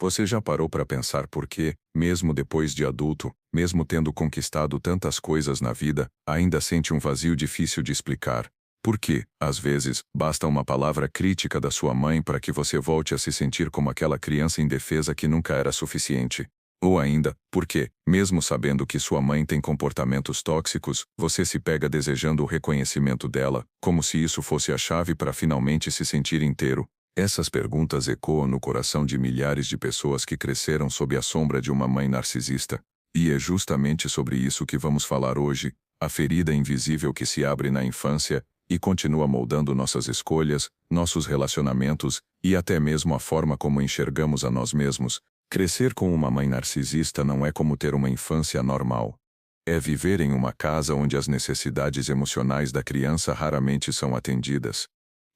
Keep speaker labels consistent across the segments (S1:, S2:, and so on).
S1: Você já parou para pensar por que, mesmo depois de adulto, mesmo tendo conquistado tantas coisas na vida, ainda sente um vazio difícil de explicar? Por que, às vezes, basta uma palavra crítica da sua mãe para que você volte a se sentir como aquela criança indefesa que nunca era suficiente? Ou ainda, por que, mesmo sabendo que sua mãe tem comportamentos tóxicos, você se pega desejando o reconhecimento dela, como se isso fosse a chave para finalmente se sentir inteiro? Essas perguntas ecoam no coração de milhares de pessoas que cresceram sob a sombra de uma mãe narcisista. E é justamente sobre isso que vamos falar hoje, a ferida invisível que se abre na infância e continua moldando nossas escolhas, nossos relacionamentos e até mesmo a forma como enxergamos a nós mesmos. Crescer com uma mãe narcisista não é como ter uma infância normal. É viver em uma casa onde as necessidades emocionais da criança raramente são atendidas.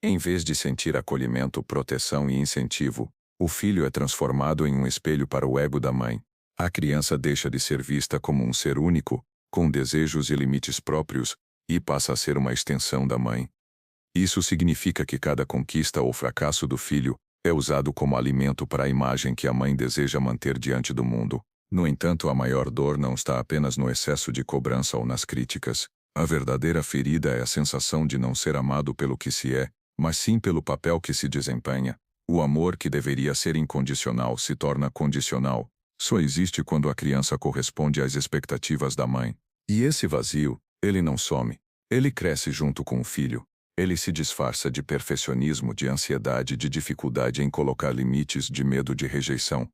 S1: Em vez de sentir acolhimento, proteção e incentivo, o filho é transformado em um espelho para o ego da mãe. A criança deixa de ser vista como um ser único, com desejos e limites próprios, e passa a ser uma extensão da mãe. Isso significa que cada conquista ou fracasso do filho é usado como alimento para a imagem que a mãe deseja manter diante do mundo. No entanto, a maior dor não está apenas no excesso de cobrança ou nas críticas. A verdadeira ferida é a sensação de não ser amado pelo que se é, mas sim pelo papel que se desempenha. O amor que deveria ser incondicional se torna condicional. Só existe quando a criança corresponde às expectativas da mãe. E esse vazio, ele não some. Ele cresce junto com o filho. Ele se disfarça de perfeccionismo, de ansiedade, de dificuldade em colocar limites, de medo de rejeição.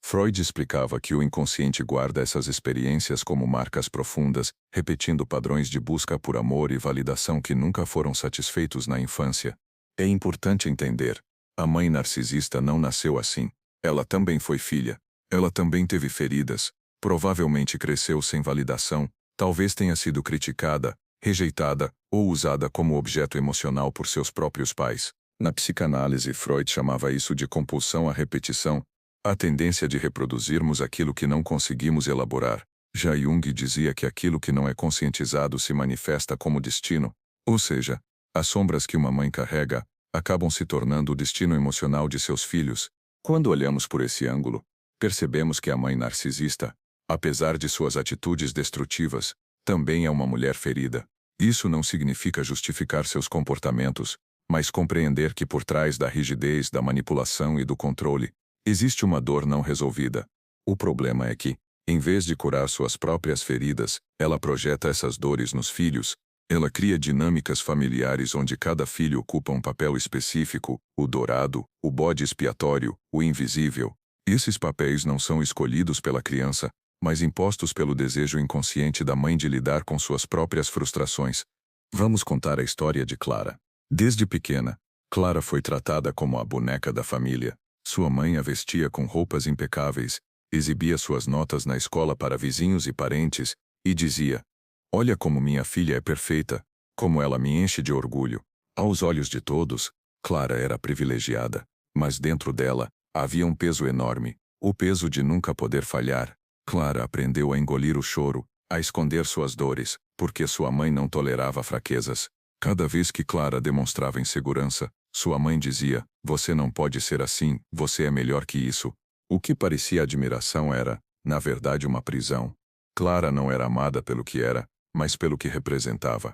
S1: Freud explicava que o inconsciente guarda essas experiências como marcas profundas, repetindo padrões de busca por amor e validação que nunca foram satisfeitos na infância. É importante entender: a mãe narcisista não nasceu assim. Ela também foi filha. Ela também teve feridas. Provavelmente cresceu sem validação. Talvez tenha sido criticada, rejeitada ou usada como objeto emocional por seus próprios pais. Na psicanálise, Freud chamava isso de compulsão à repetição, a tendência de reproduzirmos aquilo que não conseguimos elaborar. Já Jung dizia que aquilo que não é conscientizado se manifesta como destino, ou seja, as sombras que uma mãe carrega acabam se tornando o destino emocional de seus filhos. Quando olhamos por esse ângulo, percebemos que a mãe narcisista, apesar de suas atitudes destrutivas, também é uma mulher ferida. Isso não significa justificar seus comportamentos, mas compreender que por trás da rigidez, da manipulação e do controle, existe uma dor não resolvida. O problema é que, em vez de curar suas próprias feridas, ela projeta essas dores nos filhos. Ela cria dinâmicas familiares onde cada filho ocupa um papel específico, o dourado, o bode expiatório, o invisível. Esses papéis não são escolhidos pela criança, mas impostos pelo desejo inconsciente da mãe de lidar com suas próprias frustrações. Vamos contar a história de Clara. Desde pequena, Clara foi tratada como a boneca da família. Sua mãe a vestia com roupas impecáveis, exibia suas notas na escola para vizinhos e parentes, e dizia: "Olha como minha filha é perfeita, como ela me enche de orgulho." Aos olhos de todos, Clara era privilegiada, mas dentro dela havia um peso enorme, o peso de nunca poder falhar. Clara aprendeu a engolir o choro, a esconder suas dores, porque sua mãe não tolerava fraquezas. Cada vez que Clara demonstrava insegurança, sua mãe dizia: "Você não pode ser assim, você é melhor que isso." O que parecia admiração era, na verdade, uma prisão. Clara não era amada pelo que era, mas pelo que representava.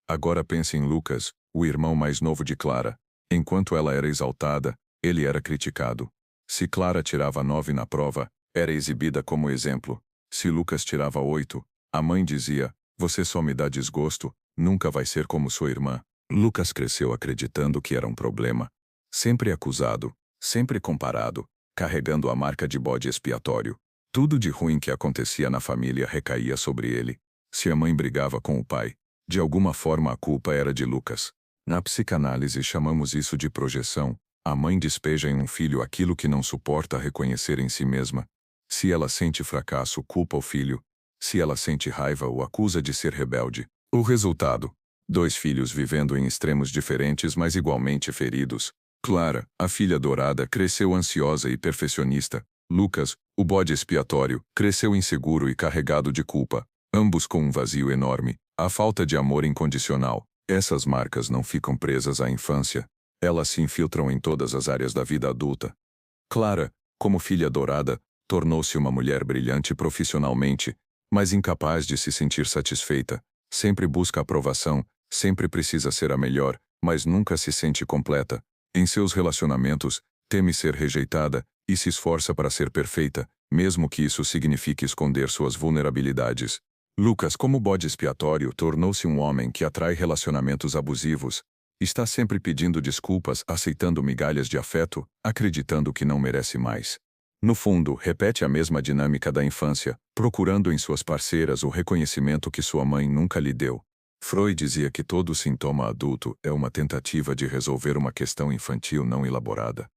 S1: Agora pense em Lucas, o irmão mais novo de Clara. Enquanto ela era exaltada, ele era criticado. Se Clara tirava 9 na prova, era exibida como exemplo. Se Lucas tirava 8, a mãe dizia: "Você só me dá desgosto, nunca vai ser como sua irmã." Lucas cresceu acreditando que era um problema. Sempre acusado, sempre comparado, carregando a marca de bode expiatório. Tudo de ruim que acontecia na família recaía sobre ele. Se a mãe brigava com o pai, de alguma forma a culpa era de Lucas. Na psicanálise chamamos isso de projeção. A mãe despeja em um filho aquilo que não suporta reconhecer em si mesma. Se ela sente fracasso, culpa o filho. Se ela sente raiva, o acusa de ser rebelde. O resultado: 2 filhos vivendo em extremos diferentes, mas igualmente feridos. Clara, a filha dourada, cresceu ansiosa e perfeccionista. Lucas, o bode expiatório, cresceu inseguro e carregado de culpa. Ambos com um vazio enorme, a falta de amor incondicional. Essas marcas não ficam presas à infância. Elas se infiltram em todas as áreas da vida adulta. Clara, Como filha dourada, tornou-se uma mulher brilhante profissionalmente, mas incapaz de se sentir satisfeita. Sempre busca aprovação, sempre precisa ser a melhor, mas nunca se sente completa. Em seus relacionamentos, teme ser rejeitada e se esforça para ser perfeita, mesmo que isso signifique esconder suas vulnerabilidades. Lucas, como bode expiatório, tornou-se um homem que atrai relacionamentos abusivos. Está sempre pedindo desculpas, aceitando migalhas de afeto, acreditando que não merece mais. No fundo, repete a mesma dinâmica da infância, procurando em suas parceiras o reconhecimento que sua mãe nunca lhe deu. Freud dizia que todo sintoma adulto é uma tentativa de resolver uma questão infantil não elaborada.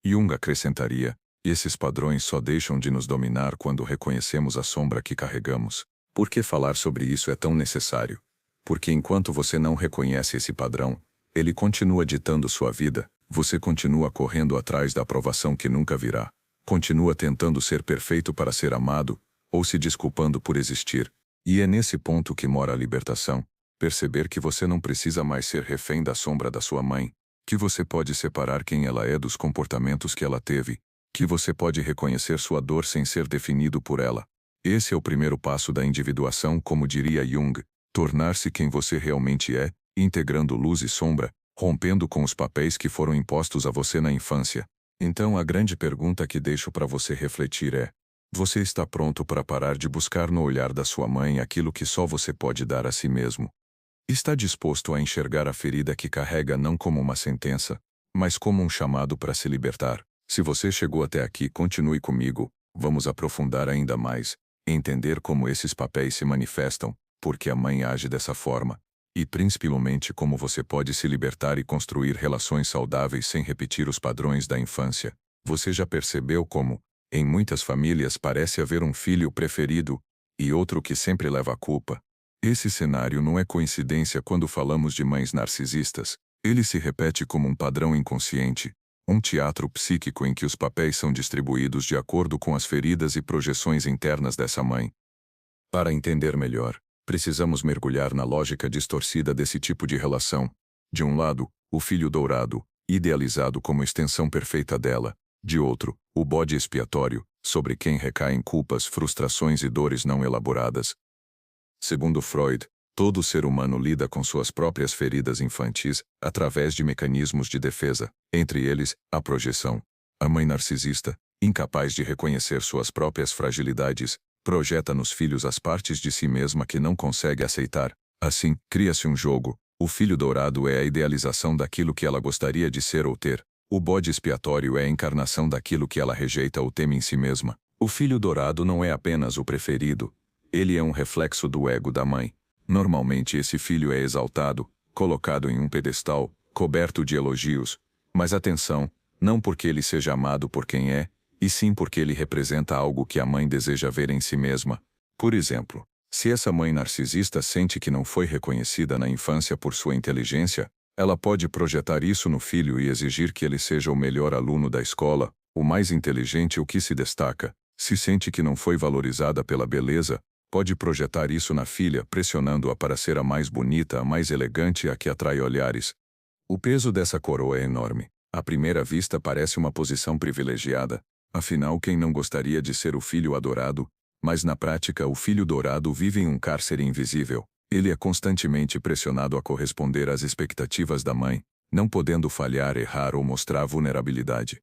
S1: Jung acrescentaria: esses padrões só deixam de nos dominar quando reconhecemos a sombra que carregamos. Por que falar sobre isso é tão necessário? Porque enquanto você não reconhece esse padrão, ele continua ditando sua vida, você continua correndo atrás da aprovação que nunca virá, continua tentando ser perfeito para ser amado, ou se desculpando por existir. E é nesse ponto que mora a libertação. Perceber que você não precisa mais ser refém da sombra da sua mãe, que você pode separar quem ela é dos comportamentos que ela teve, que você pode reconhecer sua dor sem ser definido por ela. Esse é o primeiro passo da individuação, como diria Jung, tornar-se quem você realmente é, integrando luz e sombra, rompendo com os papéis que foram impostos a você na infância. Então a grande pergunta que deixo para você refletir é: você está pronto para parar de buscar no olhar da sua mãe aquilo que só você pode dar a si mesmo? Está disposto a enxergar a ferida que carrega não como uma sentença, mas como um chamado para se libertar? Se você chegou até aqui, continue comigo, vamos aprofundar ainda mais, entender como esses papéis se manifestam, porque a mãe age dessa forma, e principalmente como você pode se libertar e construir relações saudáveis sem repetir os padrões da infância. Você já percebeu como, em muitas famílias, parece haver um filho preferido e outro que sempre leva a culpa? Esse cenário não é coincidência quando falamos de mães narcisistas. Ele se repete como um padrão inconsciente, um teatro psíquico em que os papéis são distribuídos de acordo com as feridas e projeções internas dessa mãe. Para entender melhor, precisamos mergulhar na lógica distorcida desse tipo de relação. De um lado, o filho dourado, idealizado como extensão perfeita dela. De outro, o bode expiatório, sobre quem recaem culpas, frustrações e dores não elaboradas. Segundo Freud, todo ser humano lida com suas próprias feridas infantis através de mecanismos de defesa, entre eles, a projeção. A mãe narcisista, incapaz de reconhecer suas próprias fragilidades, projeta nos filhos as partes de si mesma que não consegue aceitar. Assim, cria-se um jogo. O filho dourado é a idealização daquilo que ela gostaria de ser ou ter. O bode expiatório é a encarnação daquilo que ela rejeita ou teme em si mesma. O filho dourado não é apenas o preferido. Ele é um reflexo do ego da mãe. Normalmente esse filho é exaltado, colocado em um pedestal, coberto de elogios. Mas atenção, não porque ele seja amado por quem é, e sim porque ele representa algo que a mãe deseja ver em si mesma. Por exemplo, se essa mãe narcisista sente que não foi reconhecida na infância por sua inteligência, ela pode projetar isso no filho e exigir que ele seja o melhor aluno da escola, o mais inteligente, o que se destaca. Se sente que não foi valorizada pela beleza, pode projetar isso na filha, pressionando-a para ser a mais bonita, a mais elegante, a que atrai olhares. O peso dessa coroa é enorme. À primeira vista parece uma posição privilegiada. Afinal, quem não gostaria de ser o filho adorado? Mas na prática, o filho dourado vive em um cárcere invisível. Ele é constantemente pressionado a corresponder às expectativas da mãe, não podendo falhar, errar ou mostrar vulnerabilidade.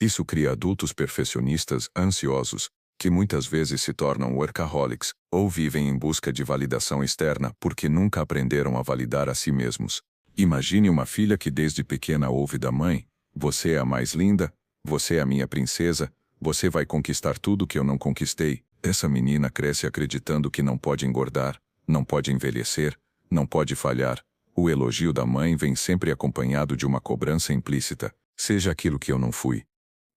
S1: Isso cria adultos perfeccionistas, ansiosos, que muitas vezes se tornam workaholics, ou vivem em busca de validação externa porque nunca aprenderam a validar a si mesmos. Imagine uma filha que desde pequena ouve da mãe: você é a mais linda, você é a minha princesa, você vai conquistar tudo que eu não conquistei. Essa menina cresce acreditando que não pode engordar, não pode envelhecer, não pode falhar. O elogio da mãe vem sempre acompanhado de uma cobrança implícita: seja aquilo que eu não fui.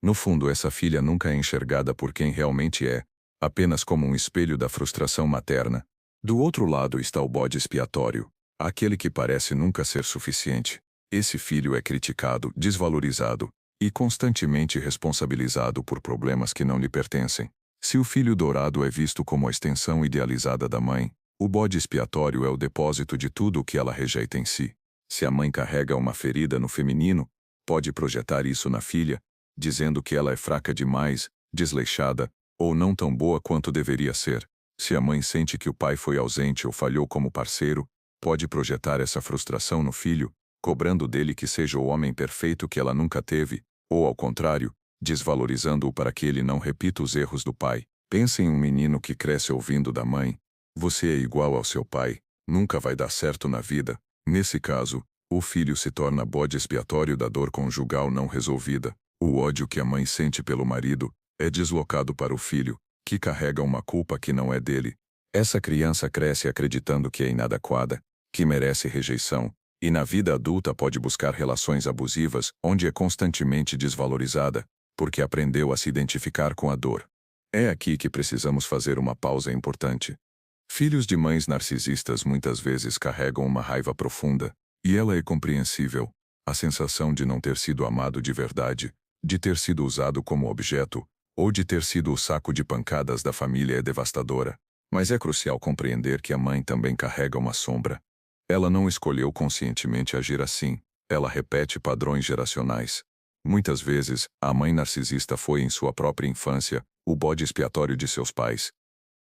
S1: No fundo, essa filha nunca é enxergada por quem realmente é, apenas como um espelho da frustração materna. Do outro lado está o bode expiatório, aquele que parece nunca ser suficiente. Esse filho é criticado, desvalorizado e constantemente responsabilizado por problemas que não lhe pertencem. Se o filho dourado é visto como a extensão idealizada da mãe, o bode expiatório é o depósito de tudo o que ela rejeita em si. Se a mãe carrega uma ferida no feminino, pode projetar isso na filha, dizendo que ela é fraca demais, desleixada, ou não tão boa quanto deveria ser. Se a mãe sente que o pai foi ausente ou falhou como parceiro, pode projetar essa frustração no filho, cobrando dele que seja o homem perfeito que ela nunca teve, ou ao contrário, desvalorizando-o para que ele não repita os erros do pai. Pense em um menino que cresce ouvindo da mãe: "Você é igual ao seu pai, nunca vai dar certo na vida." Nesse caso, o filho se torna bode expiatório da dor conjugal não resolvida. O ódio que a mãe sente pelo marido é deslocado para o filho, que carrega uma culpa que não é dele. Essa criança cresce acreditando que é inadequada, que merece rejeição, e na vida adulta pode buscar relações abusivas onde é constantemente desvalorizada, porque aprendeu a se identificar com a dor. É aqui que precisamos fazer uma pausa importante. Filhos de mães narcisistas muitas vezes carregam uma raiva profunda, e ela é compreensível. A sensação de não ter sido amado de verdade, de ter sido usado como objeto, ou de ter sido o saco de pancadas da família é devastadora. Mas é crucial compreender que a mãe também carrega uma sombra. Ela não escolheu conscientemente agir assim, ela repete padrões geracionais. Muitas vezes, a mãe narcisista foi em sua própria infância o bode expiatório de seus pais.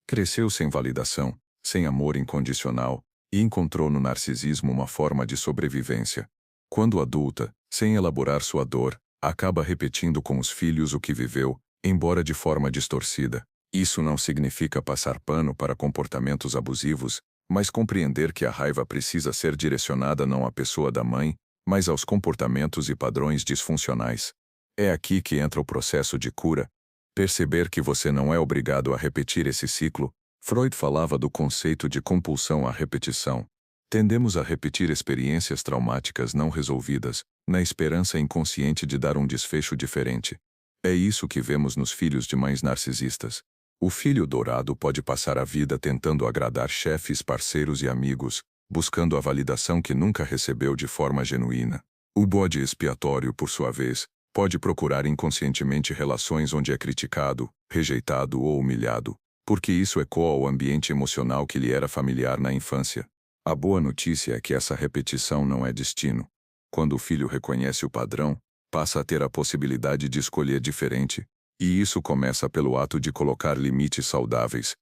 S1: Cresceu sem validação, sem amor incondicional, e encontrou no narcisismo uma forma de sobrevivência. Quando adulta, sem elaborar sua dor, acaba repetindo com os filhos o que viveu, embora de forma distorcida. Isso não significa passar pano para comportamentos abusivos, mas compreender que a raiva precisa ser direcionada não à pessoa da mãe, mas aos comportamentos e padrões disfuncionais. É aqui que entra o processo de cura. Perceber que você não é obrigado a repetir esse ciclo. Freud falava do conceito de compulsão à repetição. Tendemos a repetir experiências traumáticas não resolvidas, na esperança inconsciente de dar um desfecho diferente. É isso que vemos nos filhos de mães narcisistas. O filho dourado pode passar a vida tentando agradar chefes, parceiros e amigos, buscando a validação que nunca recebeu de forma genuína. O bode expiatório, por sua vez, pode procurar inconscientemente relações onde é criticado, rejeitado ou humilhado, porque isso ecoa ao ambiente emocional que lhe era familiar na infância. A boa notícia é que essa repetição não é destino. Quando o filho reconhece o padrão, passa a ter a possibilidade de escolher diferente, e isso começa pelo ato de colocar limites saudáveis.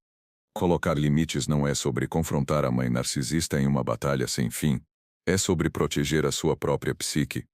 S1: Colocar limites não é sobre confrontar a mãe narcisista em uma batalha sem fim, é sobre proteger a sua própria psique.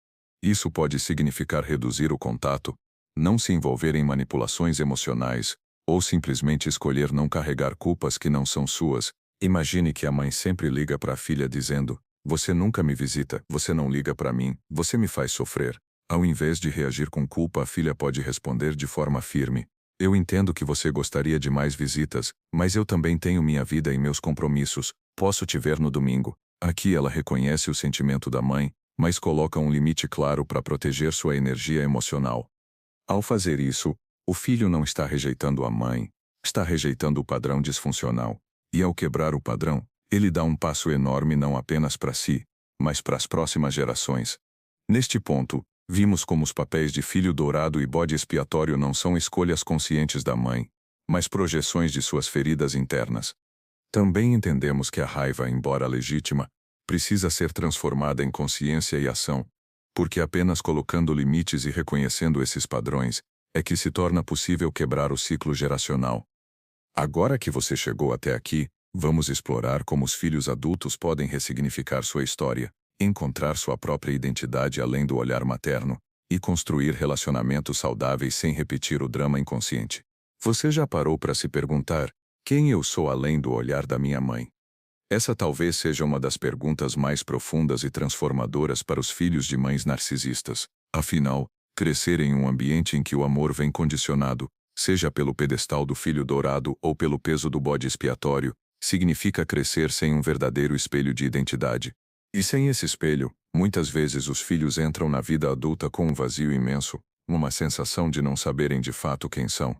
S1: Isso pode significar reduzir o contato, não se envolver em manipulações emocionais, ou simplesmente escolher não carregar culpas que não são suas. Imagine que a mãe sempre liga para a filha dizendo: "Você nunca me visita, você não liga para mim, você me faz sofrer." Ao invés de reagir com culpa, a filha pode responder de forma firme: "Eu entendo que você gostaria de mais visitas, mas eu também tenho minha vida e meus compromissos, posso te ver no domingo." Aqui ela reconhece o sentimento da mãe, mas coloca um limite claro para proteger sua energia emocional. Ao fazer isso, o filho não está rejeitando a mãe, está rejeitando o padrão disfuncional. E ao quebrar o padrão, ele dá um passo enorme não apenas para si, mas para as próximas gerações. Neste ponto, vimos como os papéis de filho dourado e bode expiatório não são escolhas conscientes da mãe, mas projeções de suas feridas internas. Também entendemos que a raiva, embora legítima, precisa ser transformada em consciência e ação, porque apenas colocando limites e reconhecendo esses padrões é que se torna possível quebrar o ciclo geracional. Agora que você chegou até aqui, vamos explorar como os filhos adultos podem ressignificar sua história, encontrar sua própria identidade além do olhar materno, e construir relacionamentos saudáveis sem repetir o drama inconsciente. Você já parou para se perguntar: quem eu sou além do olhar da minha mãe? Essa talvez seja uma das perguntas mais profundas e transformadoras para os filhos de mães narcisistas. Afinal, crescer em um ambiente em que o amor vem condicionado, seja pelo pedestal do filho dourado ou pelo peso do bode expiatório, significa crescer sem um verdadeiro espelho de identidade. E sem esse espelho, muitas vezes os filhos entram na vida adulta com um vazio imenso, uma sensação de não saberem de fato quem são.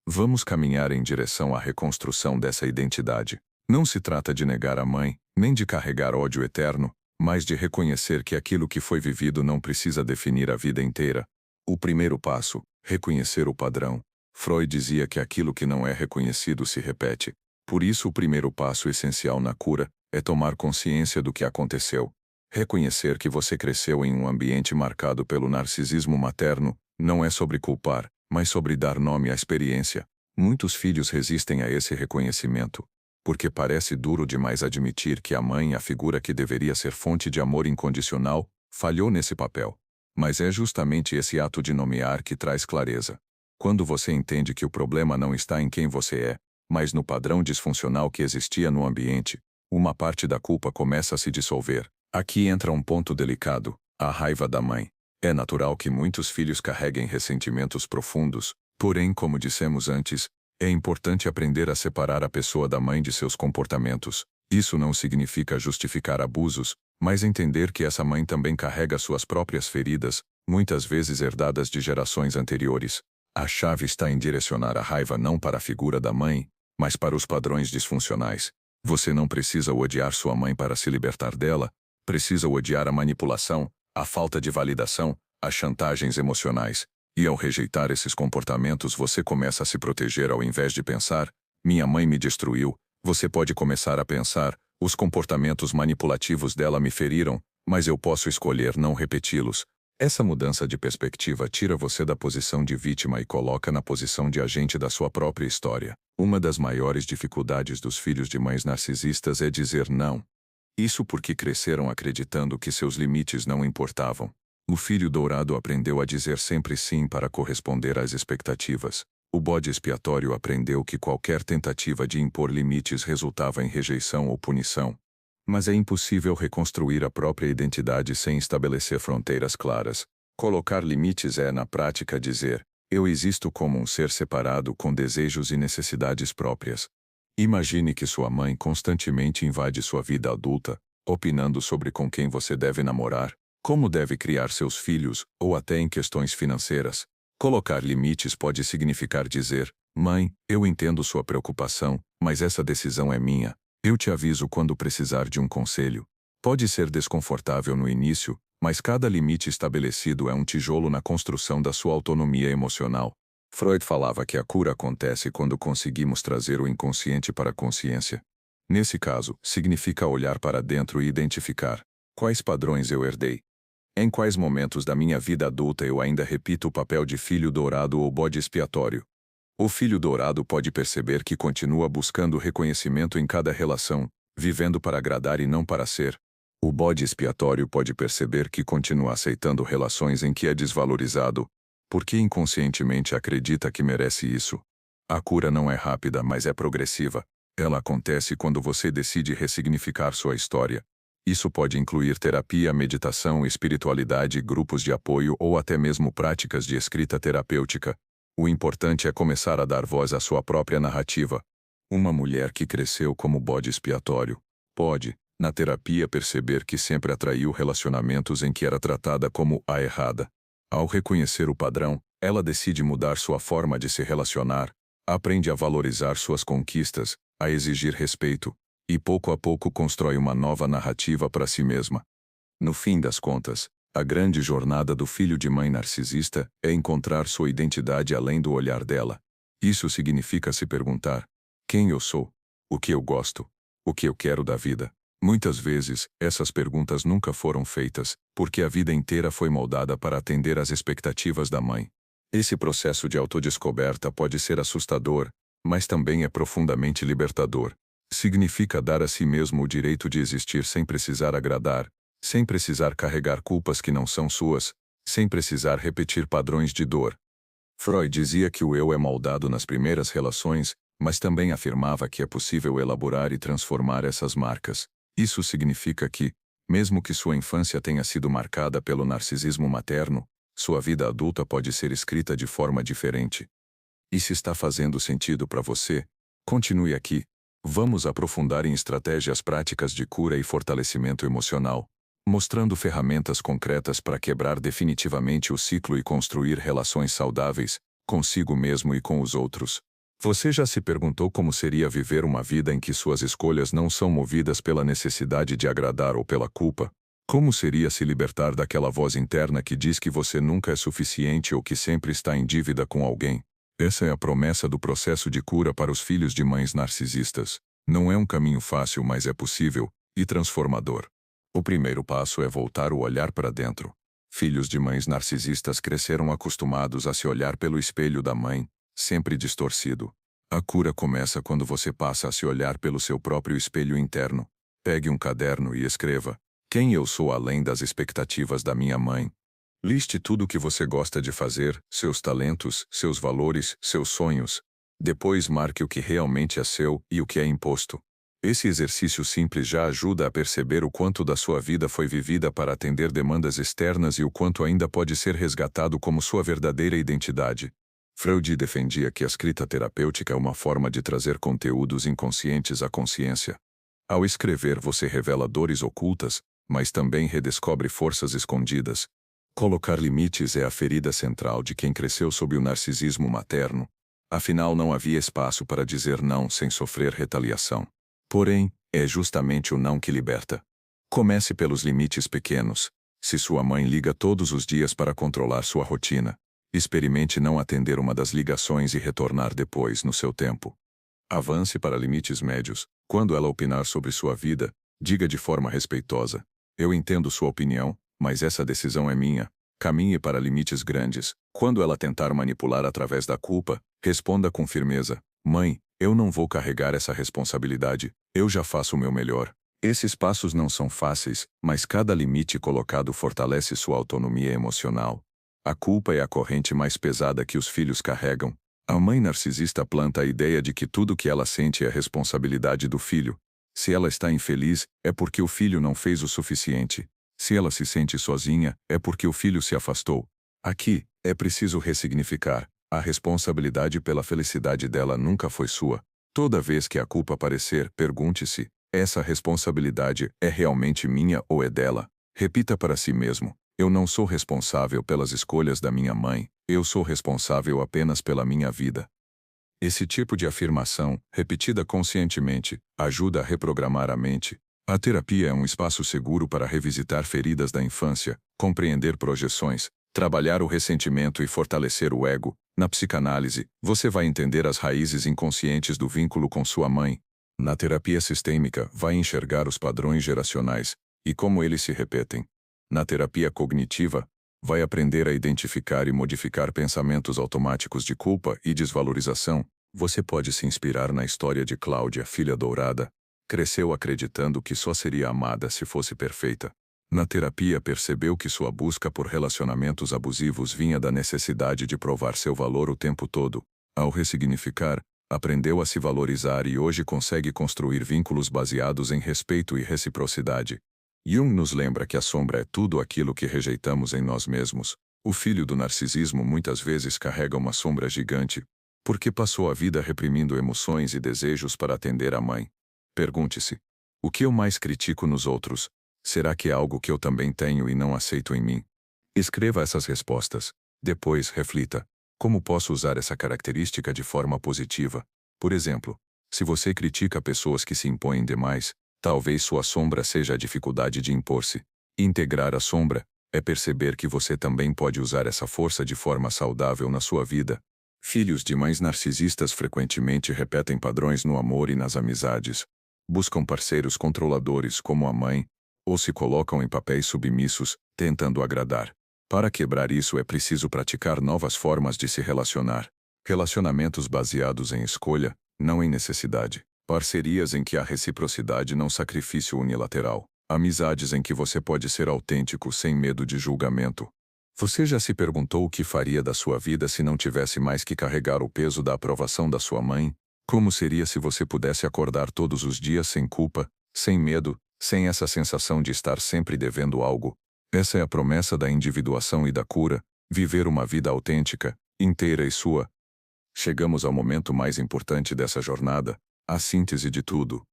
S1: Vamos caminhar em direção à reconstrução dessa identidade. Não se trata de negar a mãe, nem de carregar ódio eterno, mas de reconhecer que aquilo que foi vivido não precisa definir a vida inteira. O primeiro passo: reconhecer o padrão. Freud dizia que aquilo que não é reconhecido se repete. Por isso, o primeiro passo essencial na cura é tomar consciência do que aconteceu. Reconhecer que você cresceu em um ambiente marcado pelo narcisismo materno, Não é sobre culpar, mas sobre dar nome à experiência. Muitos filhos resistem a esse reconhecimento, porque parece duro demais admitir que a mãe, a figura que deveria ser fonte de amor incondicional, falhou nesse papel. Mas é justamente esse ato de nomear que traz clareza. Quando você entende que o problema não está em quem você é, mas no padrão disfuncional que existia no ambiente, uma parte da culpa começa a se dissolver. Aqui entra um ponto delicado: a raiva da mãe. É natural que muitos filhos carreguem ressentimentos profundos, porém, como dissemos antes, é importante aprender a separar a pessoa da mãe de seus comportamentos. Isso não significa justificar abusos, mas entender que essa mãe também carrega suas próprias feridas, muitas vezes herdadas de gerações anteriores. A chave está em direcionar a raiva não para a figura da mãe, mas para os padrões disfuncionais. Você não precisa odiar sua mãe para se libertar dela, precisa odiar a manipulação, a falta de validação, as chantagens emocionais. E ao rejeitar esses comportamentos você começa a se proteger ao invés de pensar: minha mãe me destruiu. Você pode começar a pensar: os comportamentos manipulativos dela me feriram, mas eu posso escolher não repeti-los. Essa mudança de perspectiva tira você da posição de vítima e coloca na posição de agente da sua própria história. Uma das maiores dificuldades dos filhos de mães narcisistas é dizer não. Isso porque cresceram acreditando que seus limites não importavam. O filho dourado aprendeu a dizer sempre sim para corresponder às expectativas. O bode expiatório aprendeu que qualquer tentativa de impor limites resultava em rejeição ou punição. Mas é impossível reconstruir a própria identidade sem estabelecer fronteiras claras. Colocar limites é, na prática, dizer: eu existo como um ser separado com desejos e necessidades próprias. Imagine que sua mãe constantemente invade sua vida adulta, opinando sobre com quem você deve namorar, como deve criar seus filhos, ou até em questões financeiras. Colocar limites pode significar dizer: mãe, eu entendo sua preocupação, mas essa decisão é minha. Eu te aviso quando precisar de um conselho. Pode ser desconfortável no início, mas cada limite estabelecido é um tijolo na construção da sua autonomia emocional. Freud falava que a cura acontece quando conseguimos trazer o inconsciente para a consciência. Nesse caso, significa olhar para dentro e identificar: quais padrões eu herdei? Em quais momentos da minha vida adulta eu ainda repito o papel de filho dourado ou bode expiatório? O filho dourado pode perceber que continua buscando reconhecimento em cada relação, vivendo para agradar e não para ser. O bode expiatório pode perceber que continua aceitando relações em que é desvalorizado, porque inconscientemente acredita que merece isso. A cura não é rápida, mas é progressiva. Ela acontece quando você decide ressignificar sua história. Isso pode incluir terapia, meditação, espiritualidade, grupos de apoio ou até mesmo práticas de escrita terapêutica. O importante é começar a dar voz à sua própria narrativa. Uma mulher que cresceu como bode expiatório pode, na terapia, perceber que sempre atraiu relacionamentos em que era tratada como a errada. Ao reconhecer o padrão, ela decide mudar sua forma de se relacionar, aprende a valorizar suas conquistas, a exigir respeito, e pouco a pouco constrói uma nova narrativa para si mesma. No fim das contas, a grande jornada do filho de mãe narcisista é encontrar sua identidade além do olhar dela. Isso significa se perguntar: quem eu sou? O que eu gosto? O que eu quero da vida? Muitas vezes, essas perguntas nunca foram feitas, porque a vida inteira foi moldada para atender às expectativas da mãe. Esse processo de autodescoberta pode ser assustador, mas também é profundamente libertador. Significa dar a si mesmo o direito de existir sem precisar agradar, sem precisar carregar culpas que não são suas, sem precisar repetir padrões de dor. Freud dizia que o eu é moldado nas primeiras relações, mas também afirmava que é possível elaborar e transformar essas marcas. Isso significa que, mesmo que sua infância tenha sido marcada pelo narcisismo materno, sua vida adulta pode ser escrita de forma diferente. E se está fazendo sentido para você, continue aqui. Vamos aprofundar em estratégias práticas de cura e fortalecimento emocional, mostrando ferramentas concretas para quebrar definitivamente o ciclo e construir relações saudáveis, consigo mesmo e com os outros. Você já se perguntou como seria viver uma vida em que suas escolhas não são movidas pela necessidade de agradar ou pela culpa? Como seria se libertar daquela voz interna que diz que você nunca é suficiente ou que sempre está em dívida com alguém? Essa é a promessa do processo de cura para os filhos de mães narcisistas. Não é um caminho fácil, mas é possível e transformador. O primeiro passo é voltar o olhar para dentro. Filhos de mães narcisistas cresceram acostumados a se olhar pelo espelho da mãe, sempre distorcido. A cura começa quando você passa a se olhar pelo seu próprio espelho interno. Pegue um caderno e escreva: quem eu sou além das expectativas da minha mãe. Liste tudo o que você gosta de fazer, seus talentos, seus valores, seus sonhos. Depois marque o que realmente é seu e o que é imposto. Esse exercício simples já ajuda a perceber o quanto da sua vida foi vivida para atender demandas externas e o quanto ainda pode ser resgatado como sua verdadeira identidade. Freud defendia que a escrita terapêutica é uma forma de trazer conteúdos inconscientes à consciência. Ao escrever, você revela dores ocultas, mas também redescobre forças escondidas. Colocar limites é a ferida central de quem cresceu sob o narcisismo materno. Afinal, não havia espaço para dizer não sem sofrer retaliação. Porém, é justamente o não que liberta. Comece pelos limites pequenos. Se sua mãe liga todos os dias para controlar sua rotina, experimente não atender uma das ligações e retornar depois no seu tempo. Avance para limites médios. Quando ela opinar sobre sua vida, diga de forma respeitosa: eu entendo sua opinião, mas essa decisão é minha. Caminhe para limites grandes. Quando ela tentar manipular através da culpa, responda com firmeza: mãe, eu não vou carregar essa responsabilidade, eu já faço o meu melhor. Esses passos não são fáceis, mas cada limite colocado fortalece sua autonomia emocional. A culpa é a corrente mais pesada que os filhos carregam. A mãe narcisista planta a ideia de que tudo que ela sente é responsabilidade do filho. Se ela está infeliz, é porque o filho não fez o suficiente. Se ela se sente sozinha, é porque o filho se afastou. Aqui, é preciso ressignificar: a responsabilidade pela felicidade dela nunca foi sua. Toda vez que a culpa aparecer, pergunte-se: essa responsabilidade é realmente minha ou é dela? Repita para si mesmo: eu não sou responsável pelas escolhas da minha mãe, eu sou responsável apenas pela minha vida. Esse tipo de afirmação, repetida conscientemente, ajuda a reprogramar a mente. A terapia é um espaço seguro para revisitar feridas da infância, compreender projeções, trabalhar o ressentimento e fortalecer o ego. Na psicanálise, você vai entender as raízes inconscientes do vínculo com sua mãe. Na terapia sistêmica, vai enxergar os padrões geracionais e como eles se repetem. Na terapia cognitiva, vai aprender a identificar e modificar pensamentos automáticos de culpa e desvalorização. Você pode se inspirar na história de Cláudia, filha dourada. Cresceu acreditando que só seria amada se fosse perfeita. Na terapia, percebeu que sua busca por relacionamentos abusivos vinha da necessidade de provar seu valor o tempo todo. Ao ressignificar, aprendeu a se valorizar e hoje consegue construir vínculos baseados em respeito e reciprocidade. Jung nos lembra que a sombra é tudo aquilo que rejeitamos em nós mesmos. O filho do narcisismo muitas vezes carrega uma sombra gigante, porque passou a vida reprimindo emoções e desejos para atender a mãe. Pergunte-se: o que eu mais critico nos outros? Será que é algo que eu também tenho e não aceito em mim? Escreva essas respostas. Depois, reflita: como posso usar essa característica de forma positiva? Por exemplo, se você critica pessoas que se impõem demais, talvez sua sombra seja a dificuldade de impor-se. Integrar a sombra é perceber que você também pode usar essa força de forma saudável na sua vida. Filhos de mães narcisistas frequentemente repetem padrões no amor e nas amizades. Buscam parceiros controladores como a mãe, ou se colocam em papéis submissos, tentando agradar. Para quebrar isso é preciso praticar novas formas de se relacionar. Relacionamentos baseados em escolha, não em necessidade. Parcerias em que há reciprocidade, não sacrifício unilateral. Amizades em que você pode ser autêntico sem medo de julgamento. Você já se perguntou o que faria da sua vida se não tivesse mais que carregar o peso da aprovação da sua mãe? Como seria se você pudesse acordar todos os dias sem culpa, sem medo, sem essa sensação de estar sempre devendo algo? Essa é a promessa da individuação e da cura: viver uma vida autêntica, inteira e sua. Chegamos ao momento mais importante dessa jornada, a síntese de tudo.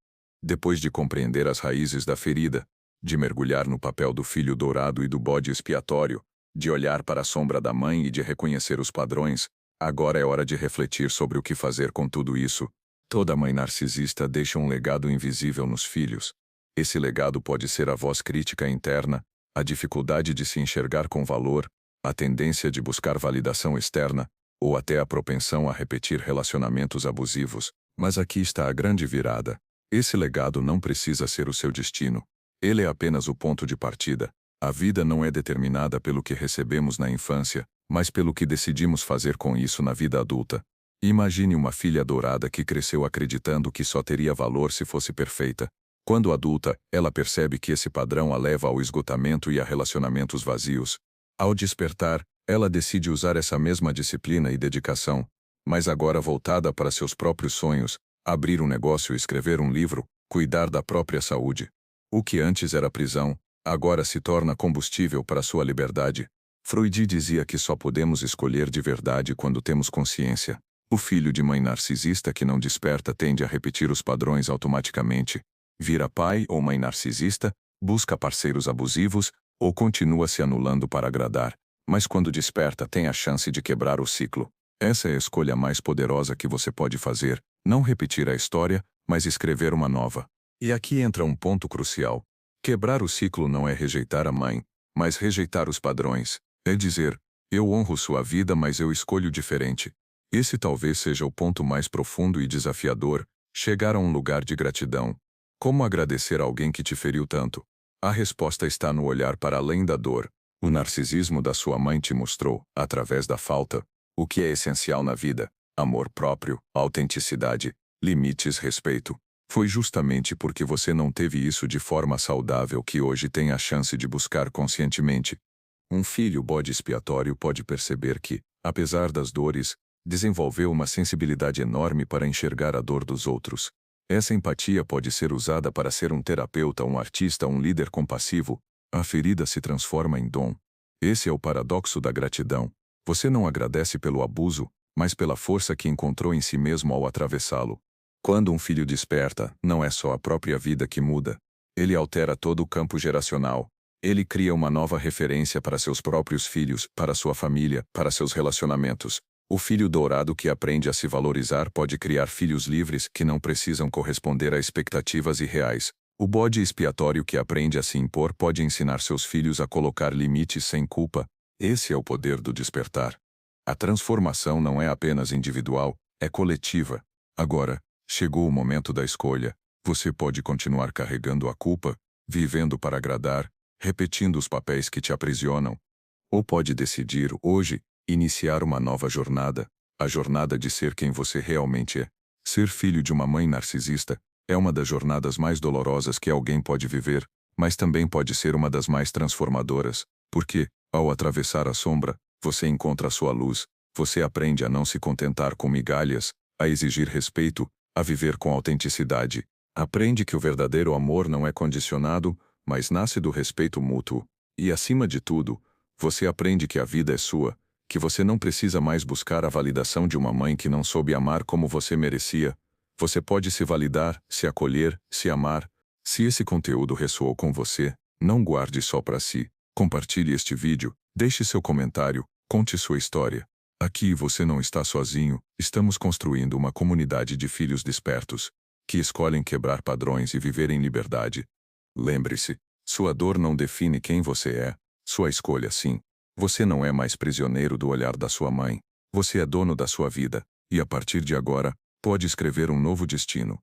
S1: Depois de compreender as raízes da ferida, de mergulhar no papel do filho dourado e do bode expiatório, de olhar para a sombra da mãe e de reconhecer os padrões, agora é hora de refletir sobre o que fazer com tudo isso. Toda mãe narcisista deixa um legado invisível nos filhos. Esse legado pode ser a voz crítica interna, a dificuldade de se enxergar com valor, a tendência de buscar validação externa, ou até a propensão a repetir relacionamentos abusivos. Mas aqui está a grande virada. Esse legado não precisa ser o seu destino. Ele é apenas o ponto de partida. A vida não é determinada pelo que recebemos na infância, mas pelo que decidimos fazer com isso na vida adulta. Imagine uma filha dourada que cresceu acreditando que só teria valor se fosse perfeita. Quando adulta, ela percebe que esse padrão a leva ao esgotamento e a relacionamentos vazios. Ao despertar, ela decide usar essa mesma disciplina e dedicação, mas agora voltada para seus próprios sonhos, abrir um negócio, escrever um livro, cuidar da própria saúde. O que antes era prisão, agora se torna combustível para sua liberdade. Freud dizia que só podemos escolher de verdade quando temos consciência. O filho de mãe narcisista que não desperta tende a repetir os padrões automaticamente. Vira pai ou mãe narcisista, busca parceiros abusivos, ou continua se anulando para agradar. Mas quando desperta tem a chance de quebrar o ciclo. Essa é a escolha mais poderosa que você pode fazer, não repetir a história, mas escrever uma nova. E aqui entra um ponto crucial. Quebrar o ciclo não é rejeitar a mãe, mas rejeitar os padrões. É dizer, eu honro sua vida, mas eu escolho diferente. Esse talvez seja o ponto mais profundo e desafiador, chegar a um lugar de gratidão. Como agradecer a alguém que te feriu tanto? A resposta está no olhar para além da dor. O narcisismo da sua mãe te mostrou, através da falta, o que é essencial na vida: amor próprio, autenticidade, limites, respeito. Foi justamente porque você não teve isso de forma saudável que hoje tem a chance de buscar conscientemente. Um filho bode expiatório pode perceber que, apesar das dores, desenvolveu uma sensibilidade enorme para enxergar a dor dos outros. Essa empatia pode ser usada para ser um terapeuta, um artista, um líder compassivo. A ferida se transforma em dom. Esse é o paradoxo da gratidão. Você não agradece pelo abuso, mas pela força que encontrou em si mesmo ao atravessá-lo. Quando um filho desperta, não é só a própria vida que muda. Ele altera todo o campo geracional. Ele cria uma nova referência para seus próprios filhos, para sua família, para seus relacionamentos. O filho dourado que aprende a se valorizar pode criar filhos livres que não precisam corresponder a expectativas irreais. O bode expiatório que aprende a se impor pode ensinar seus filhos a colocar limites sem culpa. Esse é o poder do despertar. A transformação não é apenas individual, é coletiva. Agora, chegou o momento da escolha. Você pode continuar carregando a culpa, vivendo para agradar, repetindo os papéis que te aprisionam. Ou pode decidir, hoje, iniciar uma nova jornada, a jornada de ser quem você realmente é. Ser filho de uma mãe narcisista é uma das jornadas mais dolorosas que alguém pode viver, mas também pode ser uma das mais transformadoras, porque, ao atravessar a sombra, você encontra a sua luz, você aprende a não se contentar com migalhas, a exigir respeito, a viver com autenticidade. Aprende que o verdadeiro amor não é condicionado, mas nasce do respeito mútuo. E, acima de tudo, você aprende que a vida é sua, que você não precisa mais buscar a validação de uma mãe que não soube amar como você merecia. Você pode se validar, se acolher, se amar. Se esse conteúdo ressoou com você, não guarde só para si. Compartilhe este vídeo, deixe seu comentário, conte sua história. Aqui você não está sozinho, estamos construindo uma comunidade de filhos despertos, que escolhem quebrar padrões e viver em liberdade. Lembre-se, sua dor não define quem você é, sua escolha sim. Você não é mais prisioneiro do olhar da sua mãe. Você é dono da sua vida, e a partir de agora, pode escrever um novo destino.